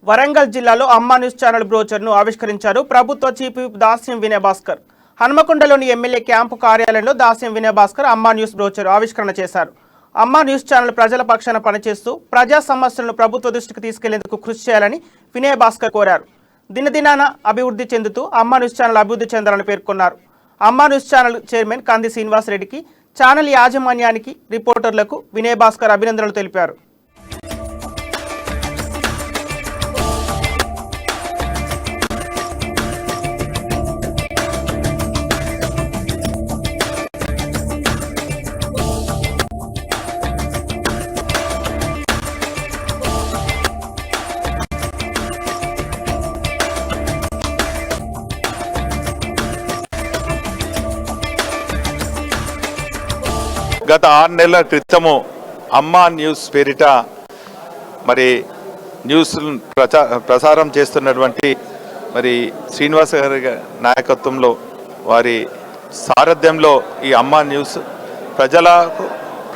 వరంగల్ జిల్లాలో అమ్మా news channel బ్రోచర్ను ఆవిష్కరించారు ప్రభుత్వ చీఫ్ విప్ దాస్యం వినయ్ భాస్కర్. హన్మకొండలోని ఎమ్మెల్యే క్యాంపు కార్యాలయంలో దాస్యం వినయ్ భాస్కర్ అమ్మా న్యూస్ బ్రోచర్ ఆవిష్కరణ చేశారు. అమ్మా న్యూస్ ఛానల్ ప్రజల పక్షాన పనిచేస్తూ ప్రజా సమస్యలను ప్రభుత్వ దృష్టికి తీసుకెళ్లేందుకు కృషి చేయాలని వినయ్ భాస్కర్ కోరారు. దినదినాన అభివృద్ధి చెందుతూ అమ్మా న్యూస్ ఛానల్ అభివృద్ధి చెందాలని పేర్కొన్నారు. అమ్మా న్యూస్ ఛానల్ చైర్మన్ కంది శ్రీనివాస్ రెడ్డికి, ఛానల్ యాజమాన్యానికి, రిపోర్టర్లకు వినయ్ భాస్కర్ అభినందనలు తెలిపారు. గత 6 నెలల క్రితము అమ్మా న్యూస్ పేరిట మరి న్యూస్ ప్రసారం చేస్తున్నటువంటి మరి శ్రీనివాస గారి నాయకత్వంలో వారి సారథ్యంలో ఈ అమ్మా న్యూస్ ప్రజలకు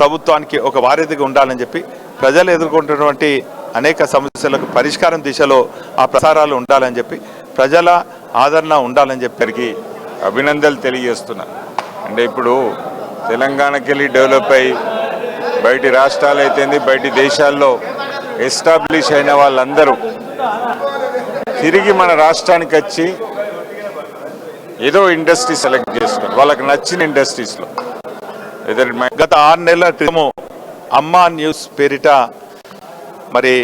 ప్రభుత్వానికి ఒక వారధిగా ఉండాలని చెప్పి ప్రజలు ఎదుర్కొంటున్నటువంటి అనేక సమస్యలకు పరిష్కారం దిశలో ఆ ప్రసారాలు ఉండాలని చెప్పి ప్రజల ఆదరణ ఉండాలని చెప్పి అభినందనలు తెలియజేస్తున్నా. అంటే ఇప్పుడు తెలంగాణకి వెళ్ళి డెవలప్ అయ్యి బయటి రాష్ట్రాలు అయితేంది బయటి దేశాల్లో ఎస్టాబ్లిష్ అయిన వాళ్ళందరూ తిరిగి మన రాష్ట్రానికి వచ్చి ఏదో ఇండస్ట్రీ సెలెక్ట్ చేసుకుని వాళ్ళకి నచ్చిన ఇండస్ట్రీస్లో గత 6 నెలల క్రితము అమ్మా న్యూస్ పేరిట మరి